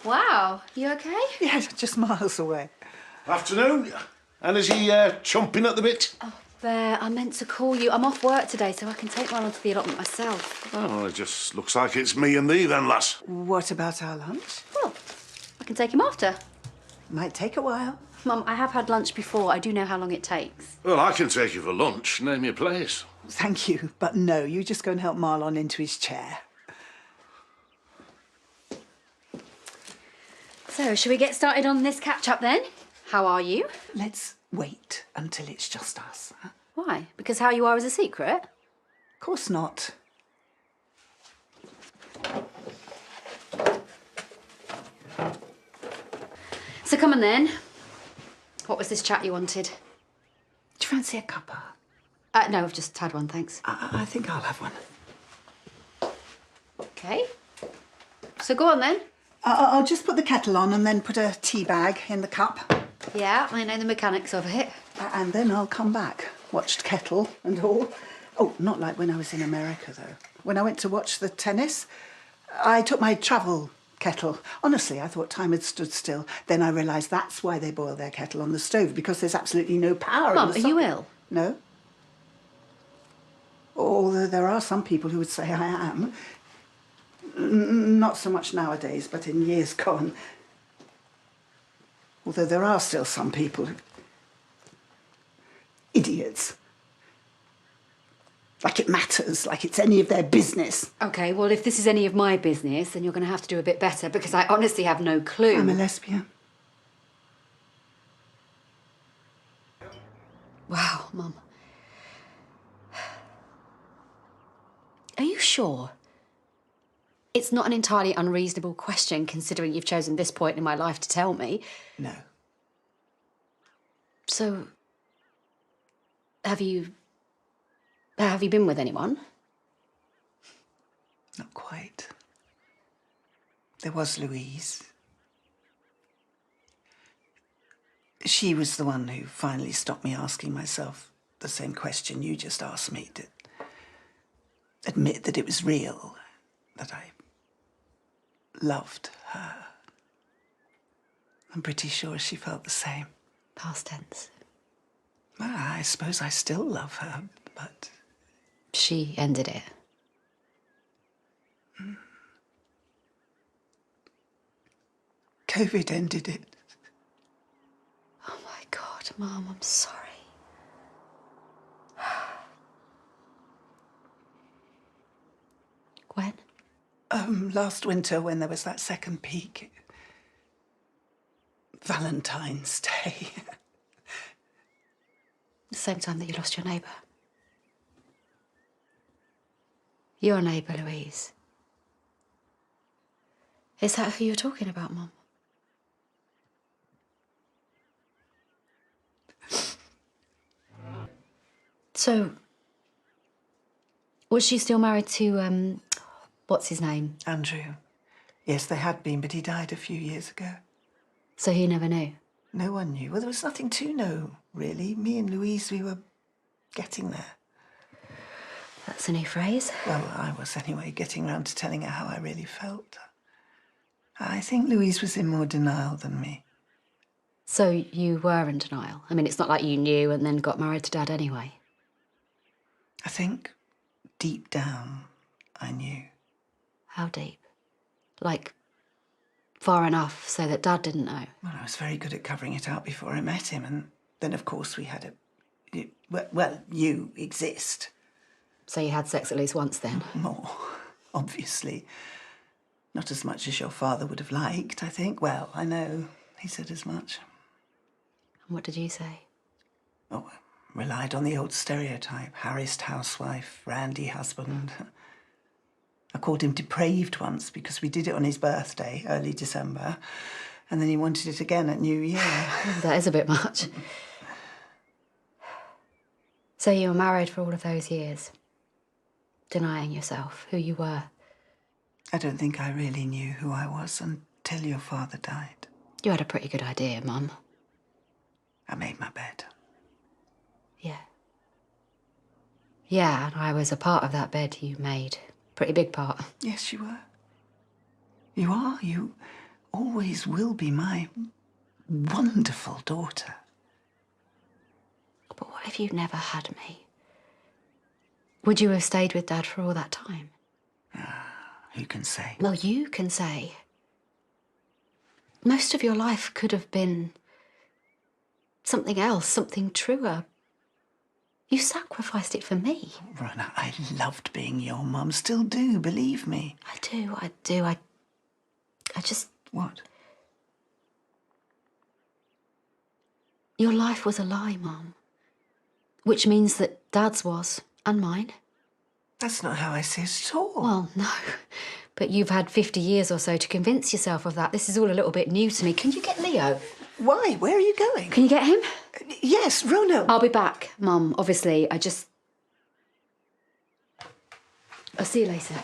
Wow, you okay? Yes, just miles away. Afternoon. And is he chomping at the bit? Oh, Bear, I meant to call you. I'm off work today, so I can take one onto the allotment myself. Oh, well, it just looks like it's me and thee then, lass. What about our lunch? Well, I can take him after. Might take a while. Mum, I have had lunch before. I do know how long it takes. Well, I can take you for lunch. Name your place. Thank you, but no, you just go and help Marlon into his chair. So, shall we get started on this catch-up then? How are you? Let's wait until it's just us. Huh? Why? Because how you are is a secret? Of course not. So come on then. What was this chat you wanted? Do you fancy a cuppa? No, I've just had one, thanks. I think I'll have one. Okay. So go on then. I'll just put the kettle on and then put a tea bag in the cup. Yeah, I know the mechanics of it. And then I'll come back. Watched kettle and all. Oh, not like when I was in America, though. When I went to watch the tennis, I took my travel kettle. Honestly, I thought time had stood still. Then I realised that's why they boil their kettle on the stove, because there's absolutely no power Mum, in the are you ill? No. Although there are some people who would say I am. Not so much nowadays, but in years gone. Although there are still some people who... idiots. Like it matters, like it's any of their business. OK, well, if this is any of my business, then you're going to have to do a bit better, because I honestly have no clue. I'm a lesbian. Wow, Mum. Are you sure? It's not an entirely unreasonable question, considering you've chosen this point in my life to tell me. No. So, have you been with anyone? Not quite. There was Louise. She was the one who finally stopped me asking myself the same question you just asked me, to admit that it was real, that I loved her. I'm pretty sure she felt the same. Past tense. Well, I suppose I still love her, but... She ended it. COVID ended it. Oh my God, Mum, I'm sorry. When? Last winter, when there was that second peak. Valentine's Day. The same time that you lost your neighbour. Your neighbour, Louise. Is that who you're talking about, Mum? So, was she still married to, what's his name? Andrew. Yes, they had been, but he died a few years ago. So he never knew? No one knew. Well, there was nothing to know, really. Me and Louise, we were getting there. That's a new phrase. Well, I was anyway, getting round to telling her how I really felt. I think Louise was in more denial than me. So you were in denial? I mean, it's not like you knew and then got married to Dad anyway. I think, deep down, I knew. How deep? Like, far enough so that Dad didn't know? Well, I was very good at covering it up before I met him, and then, of course, we had well, you exist. So you had sex at least once then? More, obviously. Not as much as your father would have liked, I think. Well, I know. He said as much. And what did you say? Oh, relied on the old stereotype. Harassed housewife, randy husband. I called him depraved once because we did it on his birthday, early December, and then he wanted it again at New Year. That is a bit much. So you were married for all of those years, denying yourself who you were? I don't think I really knew who I was until your father died. You had a pretty good idea, Mum. I made my bed. Yeah. Yeah, and I was a part of that bed you made. Pretty big part. Yes, you were. You are. You always will be my wonderful daughter. But what if you'd never had me? Would you have stayed with Dad for all that time? Who can say? Well, you can say. Most of your life could have been something else, something truer. You sacrificed it for me. Rona, I loved being your mum. Still do, believe me. I do. I just... What? Your life was a lie, Mum. Which means that Dad's was, and mine. That's not how I see it at all. Well, no. But you've had 50 years or so to convince yourself of that. This is all a little bit new to me. Can you get Leo? Why? Where are you going? Can you get him? Yes, Rona. I'll be back, Mum. Obviously, I'll see you later.